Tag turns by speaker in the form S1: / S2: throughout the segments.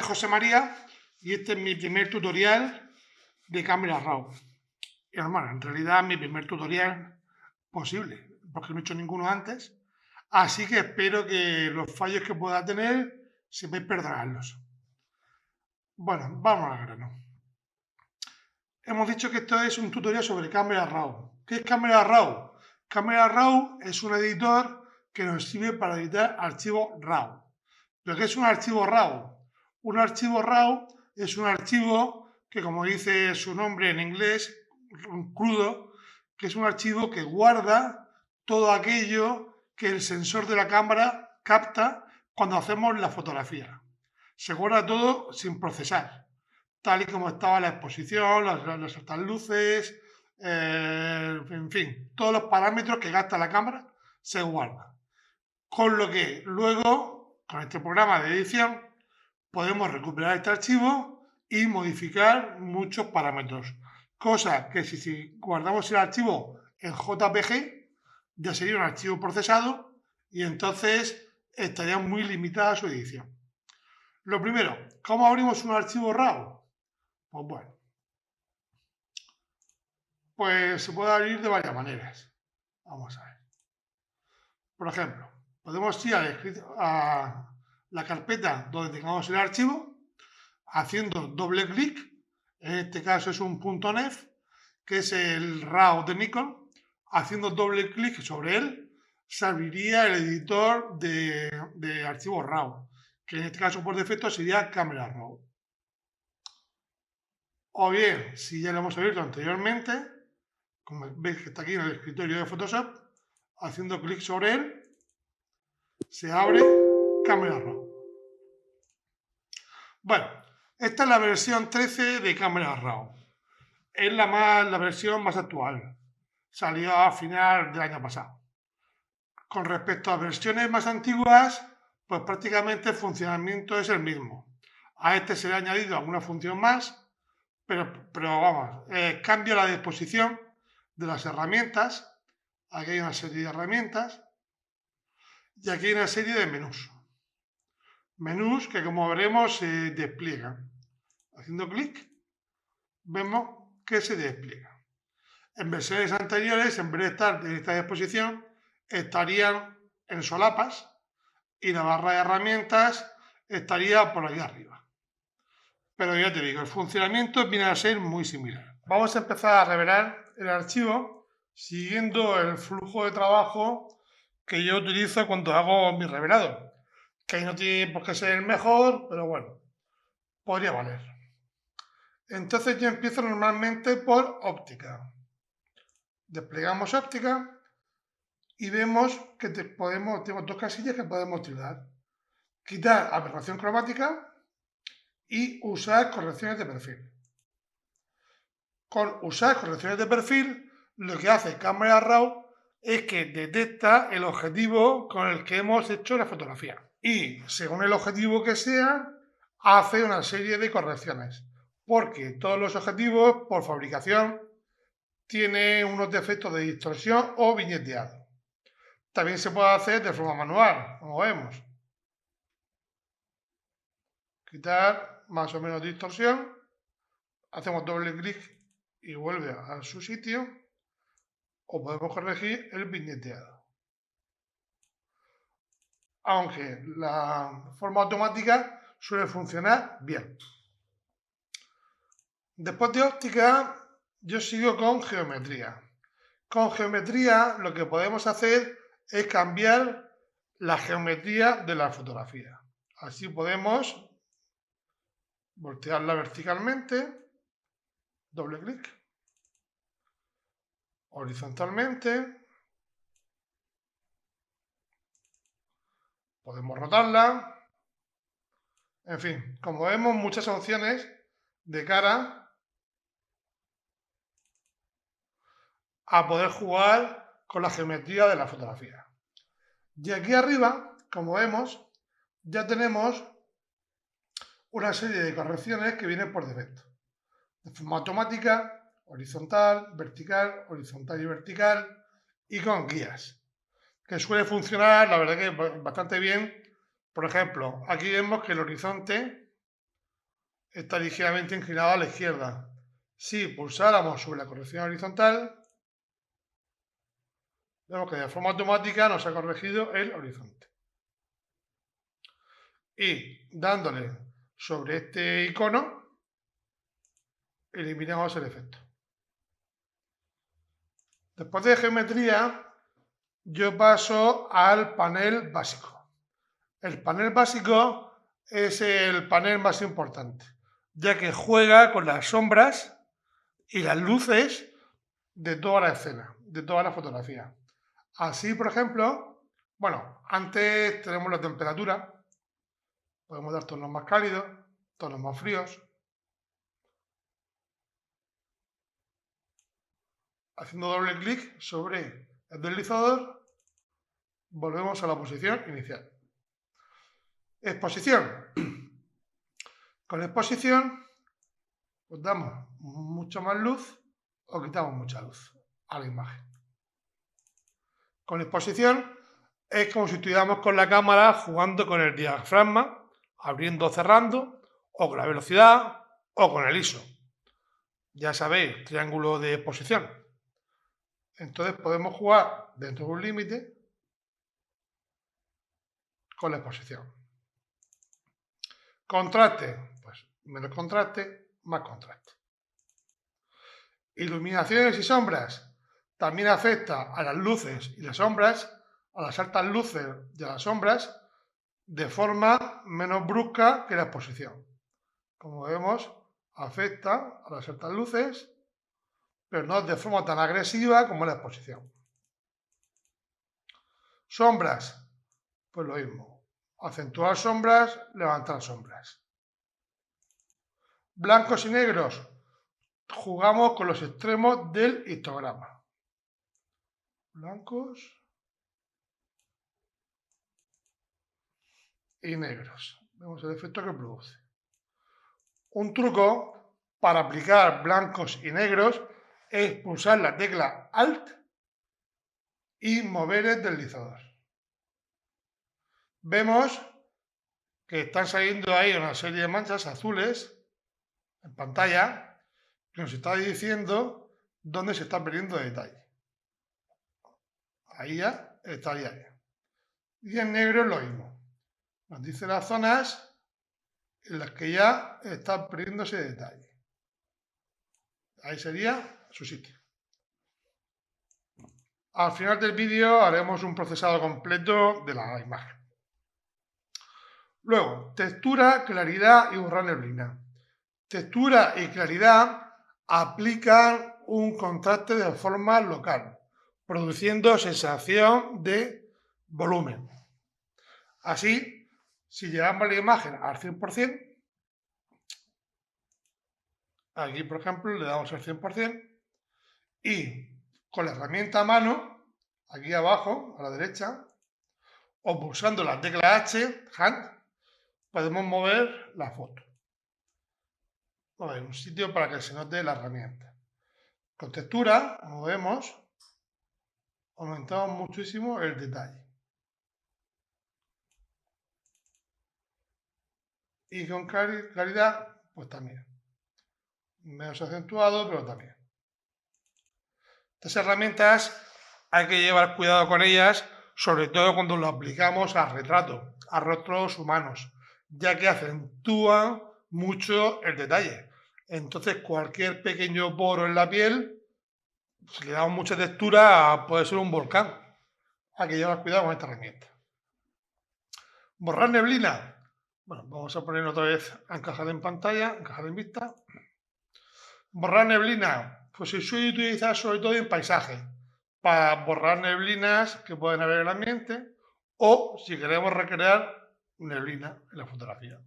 S1: nombre es José María y este es mi primer tutorial de Camera Raw. Y hermano, en realidad mi primer tutorial posible, porque no he hecho ninguno antes, así que espero que los fallos que pueda tener sepáis perdonarlos. Bueno, vamos al grano. Hemos dicho que esto es un tutorial sobre Camera Raw. ¿Qué es Camera Raw? Camera Raw es un editor que nos sirve para editar archivos RAW. ¿Pero qué es un archivo RAW? Un archivo RAW es un archivo que, como dice su nombre en inglés, crudo, que es un archivo que guarda todo aquello que el sensor de la cámara capta cuando hacemos la fotografía. Se guarda todo sin procesar, tal y como estaba la exposición, las altas luces, en fin, todos los parámetros que gasta la cámara se guardan. Con lo que luego, con este programa de edición, podemos recuperar este archivo y modificar muchos parámetros. Cosa que si guardamos el archivo en JPG, ya sería un archivo procesado y entonces estaría muy limitada su edición. Lo primero, ¿cómo abrimos un archivo RAW? Pues bueno, pues se puede abrir de varias maneras. Vamos a ver. Por ejemplo, podemos ir a la carpeta donde tengamos el archivo, haciendo doble clic. En este caso es un .nef, que es el RAW de Nikon. Haciendo doble clic sobre él, se abriría el editor de archivos RAW, que en este caso por defecto sería Camera Raw. O bien, si ya lo hemos abierto anteriormente, como veis que está aquí en el escritorio de Photoshop, haciendo clic sobre él, se abre Camera Raw. Bueno, esta es la versión 13 de Camera Raw. Es la versión más actual. Salió a final del año pasado. Con respecto a versiones más antiguas, pues prácticamente el funcionamiento es el mismo. A este se le ha añadido alguna función más, pero vamos, cambia la disposición de las herramientas. Aquí hay una serie de herramientas y aquí hay una serie de menús. Menús que, como veremos, se despliegan. Haciendo clic, vemos que se despliega. En versiones anteriores, en vez de estar en esta disposición, estarían en solapas y la barra de herramientas estaría por allá arriba. Pero ya te digo, el funcionamiento viene a ser muy similar. Vamos a empezar a revelar el archivo siguiendo el flujo de trabajo que yo utilizo cuando hago mi revelado. Que ahí no tiene por qué ser el mejor, pero bueno, podría valer. Entonces yo empiezo normalmente por óptica. Desplegamos óptica y vemos que tenemos dos casillas que podemos utilizar. Quitar aberración cromática y usar correcciones de perfil. Con usar correcciones de perfil, lo que hace Camera Raw es que detecta el objetivo con el que hemos hecho la fotografía. Y según el objetivo que sea, hace una serie de correcciones. Porque todos los objetivos, por fabricación, tienen unos defectos de distorsión o viñeteado. También se puede hacer de forma manual, como vemos. Quitar más o menos distorsión. Hacemos doble clic y vuelve a su sitio. O podemos corregir el viñeteado. Aunque la forma automática suele funcionar bien. Después de óptica, yo sigo con geometría. Con geometría lo que podemos hacer es cambiar la geometría de la fotografía. Así podemos voltearla verticalmente, doble clic, horizontalmente, podemos rotarla, en fin, como vemos, muchas opciones de cara a poder jugar con la geometría de la fotografía. Y aquí arriba, como vemos, ya tenemos una serie de correcciones que vienen por defecto. De forma automática, horizontal, vertical, horizontal y vertical, y con guías, que suele funcionar, la verdad que bastante bien. Por ejemplo, aquí vemos que el horizonte está ligeramente inclinado a la izquierda. Si pulsáramos sobre la corrección horizontal, vemos que de forma automática nos ha corregido el horizonte. Y dándole sobre este icono, eliminamos el efecto. Después de geometría, yo paso al panel básico. El panel básico es el panel más importante, ya que juega con las sombras y las luces de toda la escena, de toda la fotografía. Así, por ejemplo, bueno, antes tenemos la temperatura, podemos dar tonos más cálidos, tonos más fríos. Haciendo doble clic sobre el deslizador, volvemos a la posición inicial. Exposición. Con la exposición, pues damos mucha más luz o quitamos mucha luz a la imagen. Con la exposición es como si estuviéramos con la cámara jugando con el diafragma, abriendo o cerrando, o con la velocidad, o con el ISO. Ya sabéis, triángulo de exposición. Entonces podemos jugar dentro de un límite con la exposición. Contraste, pues menos contraste, más contraste. Iluminaciones y sombras también afecta a las luces y las sombras, a las altas luces y a las sombras, de forma menos brusca que la exposición. Como vemos, afecta a las altas luces, pero no de forma tan agresiva como la exposición. Sombras, pues lo mismo. Acentuar sombras, levantar sombras. Blancos y negros, jugamos con los extremos del histograma. Blancos y negros. Vemos el efecto que produce. Un truco para aplicar blancos y negros es pulsar la tecla Alt y mover el deslizador. Vemos que están saliendo ahí una serie de manchas azules en pantalla que nos está diciendo dónde se está perdiendo detalle. Ahí ya estaría bien. Y en negro es lo mismo. Nos dice las zonas en las que ya está perdiéndose detalle. Ahí sería su sitio. Al final del vídeo haremos un procesado completo de la imagen. Luego, textura, claridad y borrar neblina. Textura y claridad aplican un contraste de forma local, produciendo sensación de volumen. Así, si llevamos la imagen al 100%, aquí por ejemplo le damos al 100% y con la herramienta a mano, aquí abajo a la derecha, o pulsando la tecla H, Hand, podemos mover la foto. Mover un sitio para que se note la herramienta. Con textura, como vemos, aumentamos muchísimo el detalle. Y con claridad, pues también. Menos acentuado, pero también. Estas herramientas hay que llevar cuidado con ellas, sobre todo cuando lo aplicamos a retrato, a rostros humanos, ya que acentúan mucho el detalle. Entonces, cualquier pequeño poro en la piel, si le damos mucha textura, puede ser un volcán. Hay que llevar cuidado con esta herramienta. Borrar neblina. Bueno, vamos a poner otra vez a encajar en pantalla, encajar en vista. Borrar neblina, pues se suele utilizar sobre todo en paisaje, para borrar neblinas que pueden haber en el ambiente, o si queremos recrear neblina en la fotografía.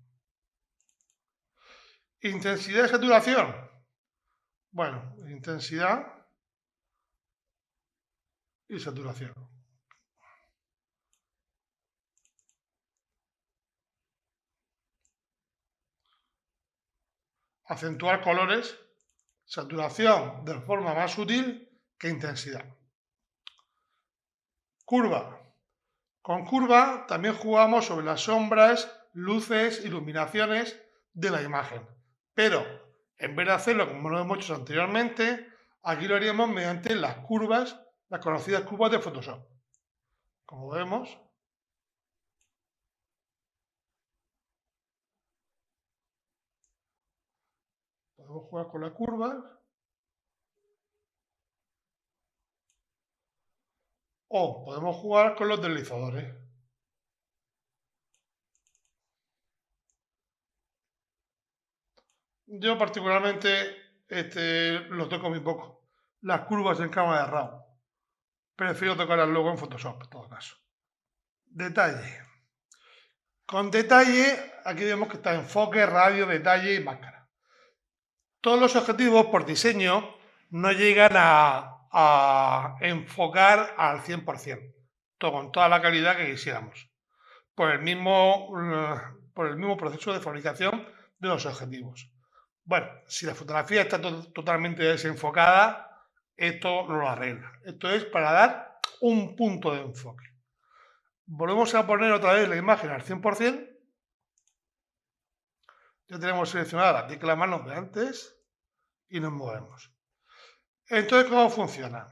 S1: Intensidad y saturación. Bueno, intensidad y saturación. Acentuar colores, saturación de forma más sutil que intensidad. Curva. Con curva también jugamos sobre las sombras, luces, iluminaciones de la imagen. Pero en vez de hacerlo como lo hemos hecho anteriormente, aquí lo haríamos mediante las curvas, las conocidas curvas de Photoshop. Como vemos, podemos jugar con las curvas o podemos jugar con los deslizadores. Yo particularmente lo toco muy poco. Las curvas en cámara de RAW. Prefiero tocarlas luego en Photoshop, en todo caso. Detalle. Con detalle, aquí vemos que está enfoque, radio, detalle y máscara. Todos los objetivos por diseño no llegan a enfocar al 100%, con toda la calidad que quisiéramos, por el mismo proceso de fabricación de los objetivos. Bueno, si la fotografía está totalmente desenfocada, esto no lo arregla. Esto es para dar un punto de enfoque. Volvemos a poner otra vez la imagen al 100%. Ya tenemos seleccionada la tecla mano de antes y nos movemos. Entonces, ¿cómo funciona?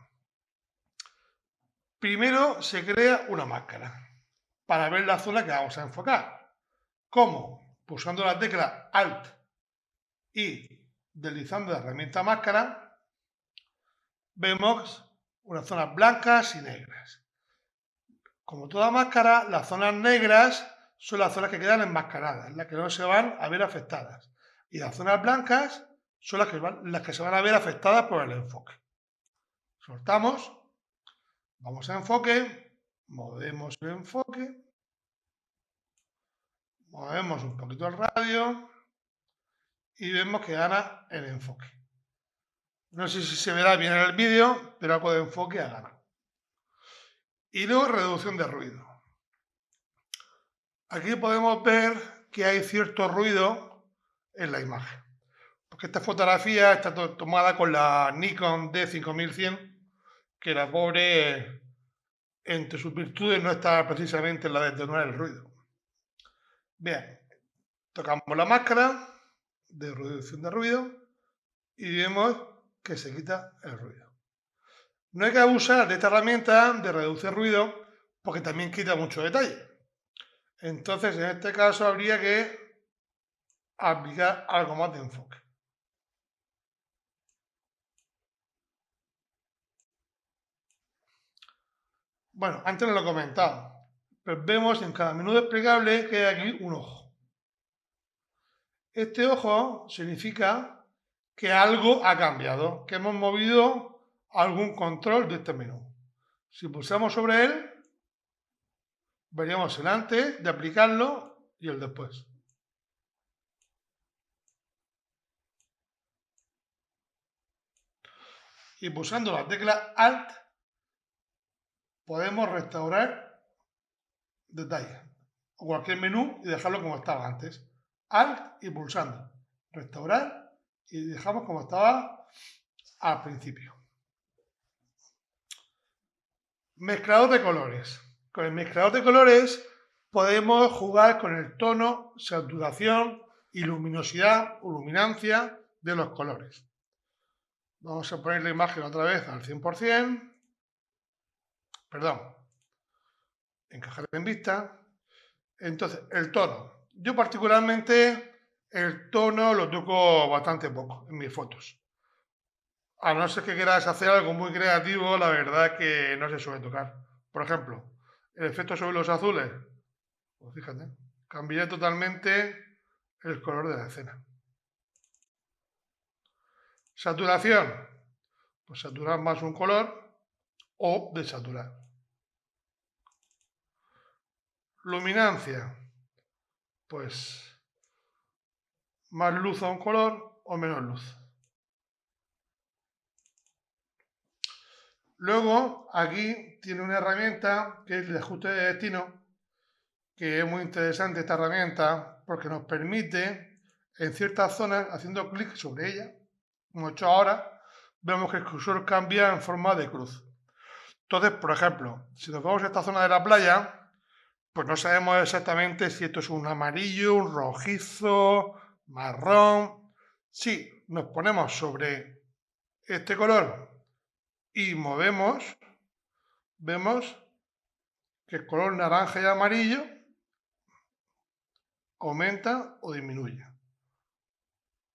S1: Primero se crea una máscara para ver la zona que vamos a enfocar. ¿Cómo? Pulsando la tecla Alt y deslizando la herramienta máscara, vemos unas zonas blancas y negras. Como toda máscara, las zonas negras son las zonas que quedan enmascaradas, las que no se van a ver afectadas. Y las zonas blancas son las que se van a ver afectadas por el enfoque. Soltamos, vamos a enfoque, movemos el enfoque, movemos un poquito el radio y vemos que gana el enfoque. No sé si se verá bien en el vídeo, pero algo de enfoque ha ganado. Y luego reducción de ruido. Aquí podemos ver que hay cierto ruido en la imagen. Porque esta fotografía está tomada con la Nikon D5100, que la pobre, entre sus virtudes, no está precisamente en la de atenuar el ruido. Bien, tocamos la máscara de reducción de ruido y vemos que se quita el ruido. No hay que abusar de esta herramienta de reducir ruido porque también quita mucho detalle. Entonces, en este caso habría que aplicar algo más de enfoque. Bueno, antes no lo he comentado, pero vemos en cada menú desplegable que hay aquí un ojo. Este ojo significa que algo ha cambiado, que hemos movido algún control de este menú. Si pulsamos sobre él, veríamos el antes de aplicarlo y el después. Y pulsando la tecla Alt podemos restaurar detalles o cualquier menú y dejarlo como estaba antes. Alt y pulsando restaurar y dejamos como estaba al principio. Mezclador de colores. Con el mezclador de colores podemos jugar con el tono, saturación y luminosidad o luminancia de los colores. Vamos a poner la imagen otra vez al 100%. Perdón. Encajar en vista. Entonces, el tono. Yo particularmente el tono lo toco bastante poco en mis fotos. A no ser que quieras hacer algo muy creativo, la verdad es que no se suele tocar. Por ejemplo, el efecto sobre los azules. Pues fíjate, cambiaré totalmente el color de la escena. Saturación. Pues saturar más un color o desaturar. Luminancia. Pues más luz a un color o menos luz. Luego, aquí tiene una herramienta que es el ajuste de destino, que es muy interesante esta herramienta porque nos permite en ciertas zonas, haciendo clic sobre ella, como he hecho ahora, vemos que el cursor cambia en forma de cruz. Entonces, por ejemplo, si nos vamos a esta zona de la playa, pues no sabemos exactamente si esto es un amarillo, un rojizo, marrón. Si nos ponemos sobre este color y movemos, vemos que el color naranja y amarillo aumenta o disminuye.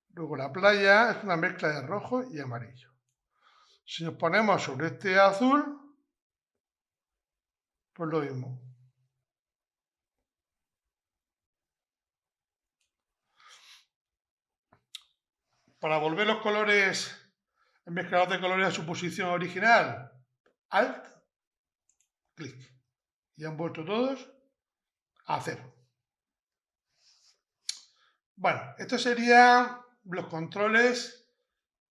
S1: Luego la playa es una mezcla de rojo y amarillo. Si nos ponemos sobre este azul, pues lo mismo. Para volver los colores, el mezclador de colores a su posición original, Alt, clic. Y han vuelto todos a cero. Bueno, estos serían los controles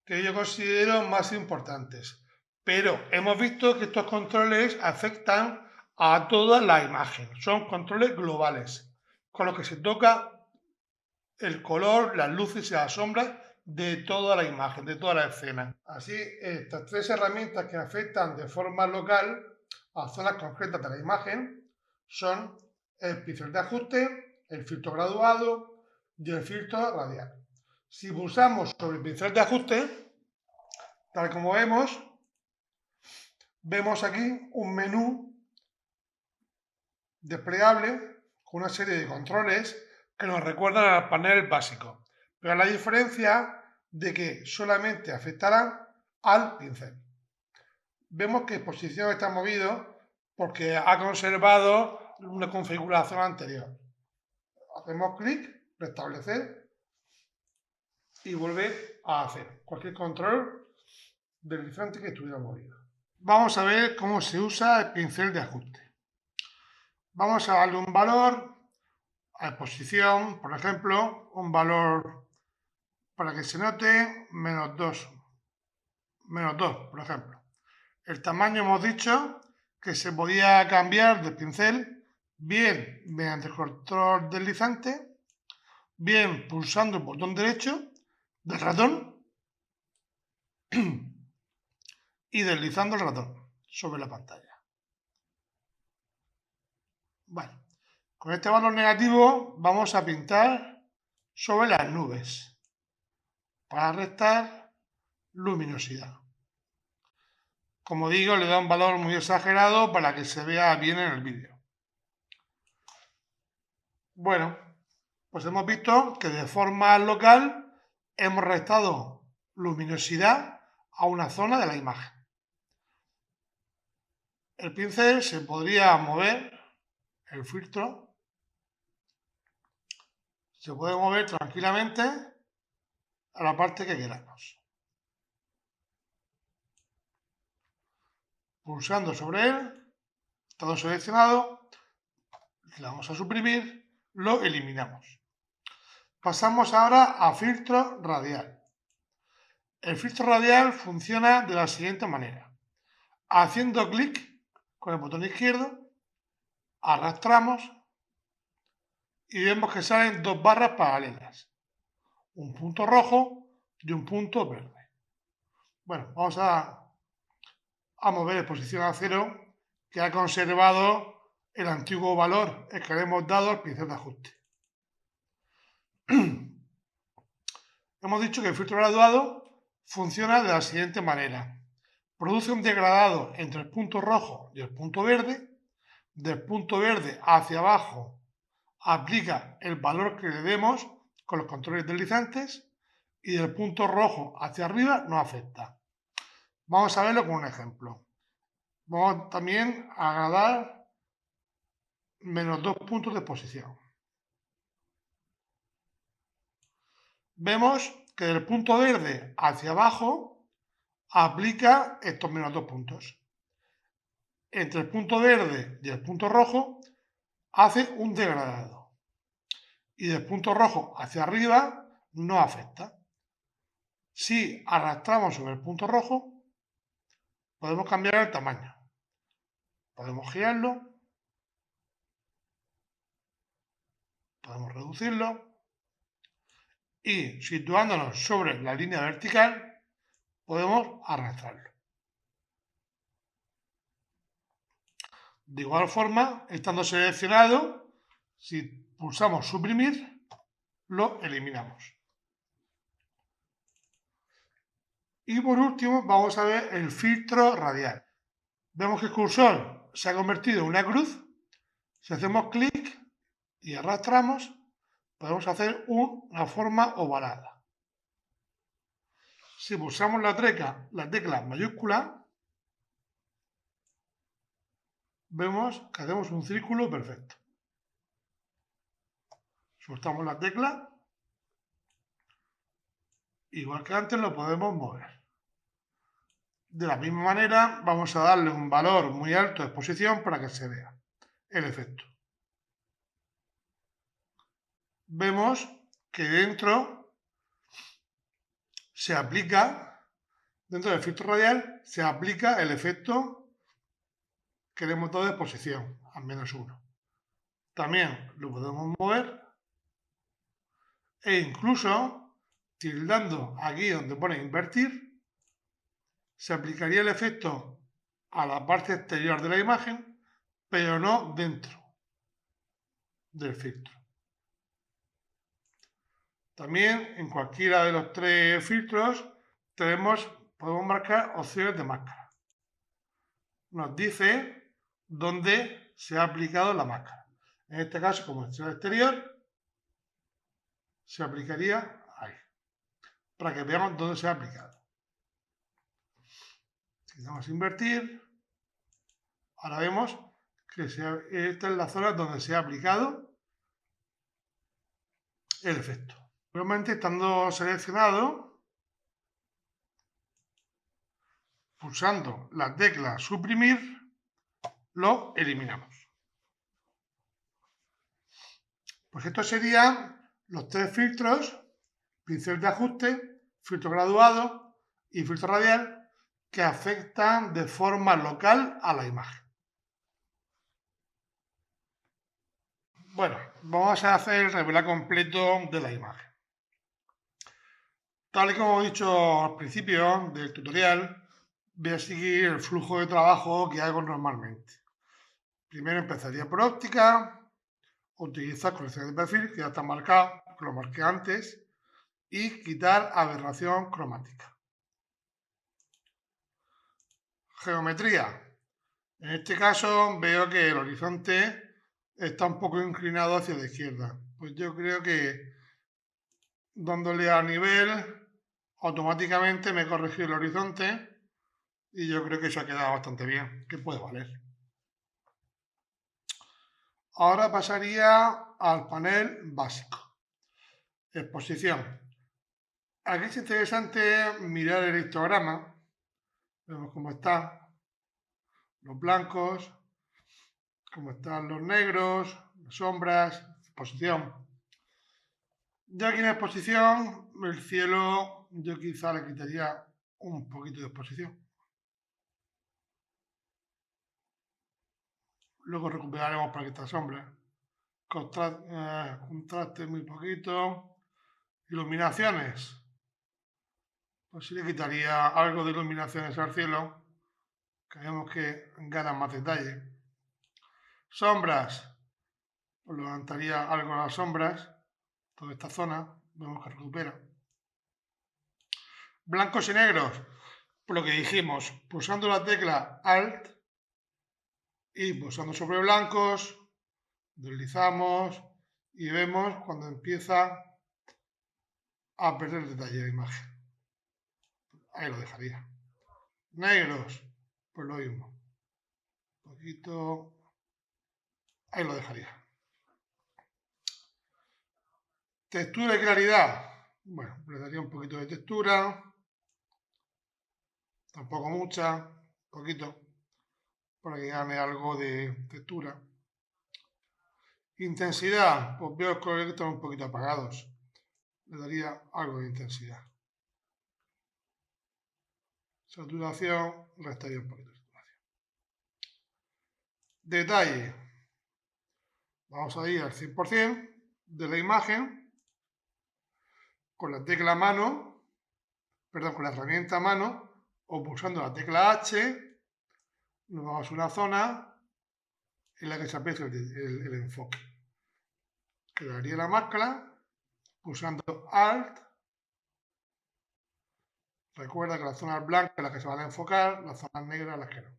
S1: que yo considero más importantes. Pero hemos visto que estos controles afectan a toda la imagen. Son controles globales, con los que se toca el color, las luces y las sombras de toda la imagen, de toda la escena. Así, estas tres herramientas que afectan de forma local a zonas concretas de la imagen son el pincel de ajuste, el filtro graduado y el filtro radial. Si pulsamos sobre el pincel de ajuste, tal como vemos aquí un menú desplegable con una serie de controles que nos recuerdan al panel básico, pero la diferencia de que solamente afectarán al pincel. Vemos que posición está movido porque ha conservado una configuración anterior. Hacemos clic, restablecer y volver a hacer cualquier control deslizante que estuviera movido. Vamos a ver cómo se usa el pincel de ajuste. Vamos a darle un valor a posición, por ejemplo, un valor para que se note -2, -2, por ejemplo. El tamaño hemos dicho que se podía cambiar del pincel bien mediante el control deslizante, bien pulsando el botón derecho del ratón y deslizando el ratón sobre la pantalla. Bueno, con este valor negativo vamos a pintar sobre las nubes para restar luminosidad. Como digo, le da un valor muy exagerado para que se vea bien en el vídeo. Bueno, pues hemos visto que de forma local hemos restado luminosidad a una zona de la imagen. El pincel se podría mover, el filtro se puede mover tranquilamente a la parte que queramos. Pulsando sobre él, todo seleccionado, le damos a suprimir, lo eliminamos. Pasamos ahora a filtro radial. El filtro radial funciona de la siguiente manera. Haciendo clic con el botón izquierdo, arrastramos y vemos que salen dos barras paralelas. Un punto rojo y un punto verde. Bueno, vamos a mover en posición a 0, que ha conservado el antiguo valor que le hemos dado al pincel de ajuste. Hemos dicho que el filtro graduado funciona de la siguiente manera. Produce un degradado entre el punto rojo y el punto verde. Del punto verde hacia abajo aplica el valor que le demos con los controles deslizantes y del punto rojo hacia arriba no afecta. Vamos a verlo con un ejemplo. Vamos también a agradar -2 puntos de posición. Vemos que del punto verde hacia abajo aplica estos -2 puntos. Entre el punto verde y el punto rojo hace un degradado. Y del punto rojo hacia arriba no afecta. Si arrastramos sobre el punto rojo, podemos cambiar el tamaño. Podemos girarlo, podemos reducirlo y situándonos sobre la línea vertical podemos arrastrarlo. De igual forma, estando seleccionado, si pulsamos suprimir, lo eliminamos. Y por último vamos a ver el filtro radial. Vemos que el cursor se ha convertido en una cruz. Si hacemos clic y arrastramos, podemos hacer una forma ovalada. Si pulsamos la tecla mayúscula, vemos que hacemos un círculo perfecto. Soltamos la tecla, igual que antes lo podemos mover. De la misma manera vamos a darle un valor muy alto de exposición para que se vea el efecto. Vemos que dentro del filtro radial, se aplica el efecto que le hemos dado de exposición, al menos uno. También lo podemos mover e incluso tildando aquí donde pone invertir, se aplicaría el efecto a la parte exterior de la imagen, pero no dentro del filtro. También en cualquiera de los tres filtros podemos marcar opciones de máscara. Nos dice dónde se ha aplicado la máscara. En este caso, como es el exterior, se aplicaría ahí, para que veamos dónde se ha aplicado. Si damos a invertir, ahora vemos que esta es la zona donde se ha aplicado el efecto. Normalmente, estando seleccionado, pulsando la tecla suprimir, lo eliminamos. Pues estos serían los tres filtros: pincel de ajuste, filtro graduado y filtro radial, que afectan de forma local a la imagen. Bueno, vamos a hacer el revelar completo de la imagen. Tal y como he dicho al principio del tutorial, voy a seguir el flujo de trabajo que hago normalmente. Primero empezaría por óptica, utilizar corrección de perfil, que ya está marcado, que lo marqué antes, y quitar aberración cromática. Geometría. En este caso veo que el horizonte está un poco inclinado hacia la izquierda. Pues yo creo que dándole a nivel, automáticamente me corrigió el horizonte y yo creo que se ha quedado bastante bien, que puede valer. Ahora pasaría al panel básico. Exposición. Aquí es interesante mirar el histograma. Vemos cómo están los blancos, cómo están los negros, las sombras, exposición. Ya aquí en exposición, el cielo, yo quizá le quitaría un poquito de exposición. Luego recuperaremos para que esta sombra. Contraste muy poquito. Iluminaciones. Pues sí le quitaría algo de iluminaciones al cielo, que vemos que ganan más detalle. Sombras. Pues levantaría algo las sombras. Toda esta zona, vemos que recupera. Blancos y negros. Por lo que dijimos, pulsando la tecla Alt y pulsando sobre blancos, deslizamos y vemos cuando empieza a perder el detalle de la imagen. Ahí lo dejaría. Negros, pues lo mismo. Un poquito. Ahí lo dejaría. Textura y claridad. Bueno, le daría un poquito de textura. Tampoco mucha. Un poquito. Para que gane algo de textura. Intensidad. Pues veo los colores que están un poquito apagados. Le daría algo de intensidad. Saturación, restaría un poquito de saturación. Detalle. Vamos a ir al 100% de la imagen con la tecla mano, con la herramienta mano, o pulsando la tecla H, nos vamos a una zona en la que se aprecia el enfoque. Quedaría la máscara, pulsando Alt, Recuerda que las zonas blancas las que se van a enfocar, las zonas negras las que no.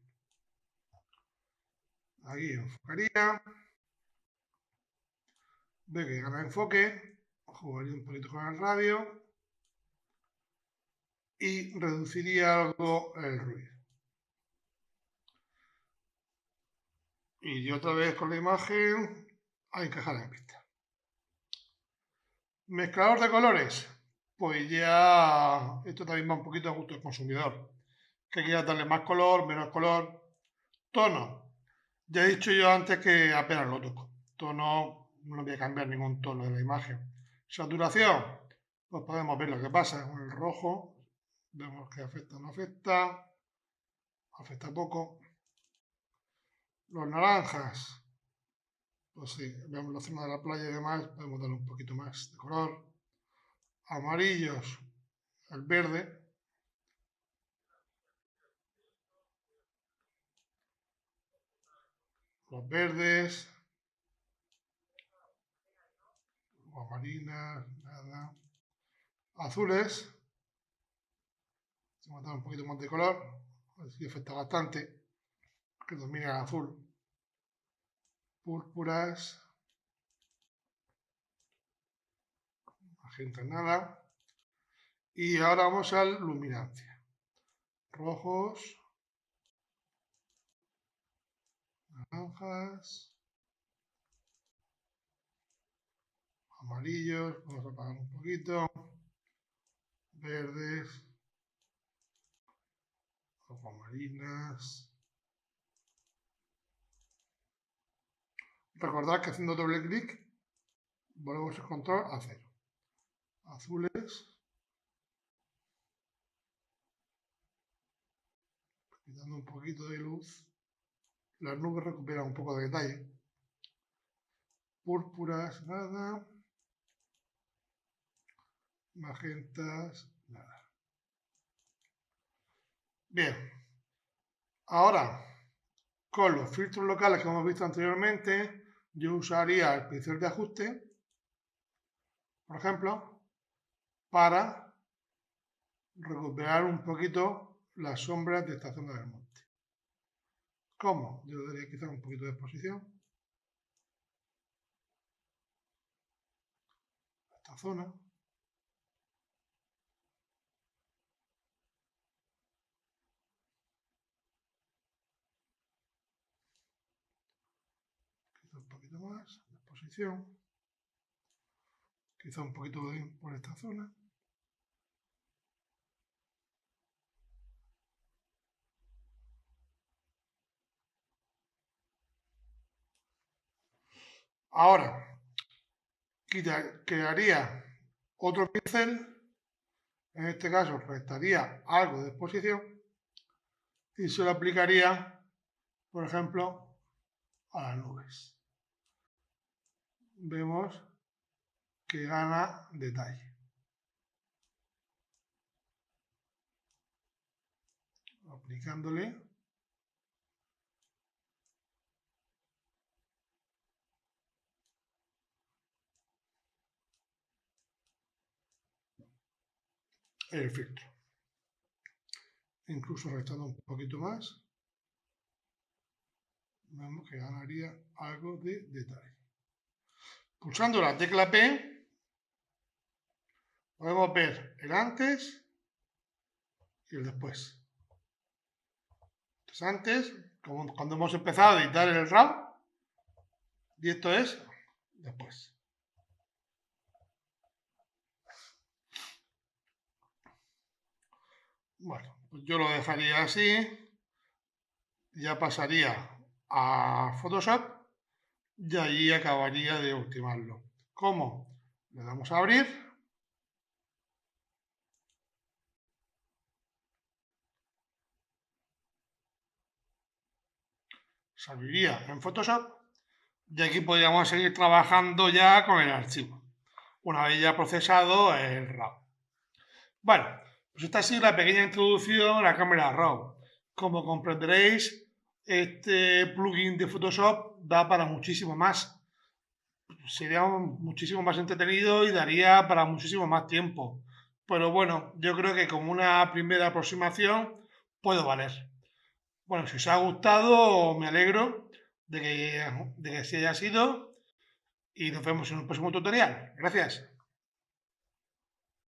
S1: Aquí enfocaría. Ve que gana enfoque. Jugaría un poquito con el radio. Y reduciría algo el ruido. Y otra vez con la imagen a encajar en pista. Mezclador de colores. Pues ya esto también va un poquito a gusto del consumidor. Que quiera darle más color, menos color. Tono. Ya he dicho yo antes que apenas lo toco. Tono, no voy a cambiar ningún tono de la imagen. Saturación. Pues podemos ver lo que pasa con el rojo. Vemos que afecta o no afecta. Afecta poco. Los naranjas. Pues sí, vemos la zona de la playa y demás. Podemos darle un poquito más de color. Amarillos. El verde. Los verdes. Marinas, nada. Azules. Vamos a dar un poquito más de color. Así afecta bastante. Que domine el azul. Púrpuras. Magenta, nada. Y ahora vamos al luminancia. Rojos. Naranjas. Amarillos. Vamos a apagar un poquito. Verdes. Marinas. Recordad que haciendo doble clic volvemos el control a cero. Azules. Quitando un poquito de luz. Las nubes recuperan un poco de detalle. Púrpuras, nada. Magentas, nada. Bien. Ahora, con los filtros locales que hemos visto anteriormente, yo usaría el pincel de ajuste, por ejemplo, para recuperar un poquito las sombras de esta zona del monte. ¿Cómo? Yo le daría quizá un poquito de exposición a esta zona. Quizá un poquito más de exposición. Quizá un poquito por esta zona. Ahora, crearía otro pincel, en este caso restaría algo de exposición y se lo aplicaría, por ejemplo, a las nubes. Vemos que gana detalle. Aplicándole. El filtro. Incluso restando un poquito más, vemos que ganaría algo de detalle. Pulsando la tecla P, podemos ver el antes y el después. Entonces antes, como cuando hemos empezado a editar el RAW, y esto es después. Bueno, pues yo lo dejaría así, ya pasaría a Photoshop y ahí acabaría de ultimarlo. ¿Cómo? Le damos a abrir. Se abriría en Photoshop y aquí podríamos seguir trabajando ya con el archivo, una vez ya procesado el RAW. Bueno, pues esta ha sido la pequeña introducción a la cámara RAW. Como comprenderéis, este plugin de Photoshop da para muchísimo más. Sería muchísimo más entretenido y daría para muchísimo más tiempo. Pero bueno, yo creo que como una primera aproximación puedo valer. Bueno, si os ha gustado, me alegro de que, de que así haya sido y nos vemos en un próximo tutorial. Gracias.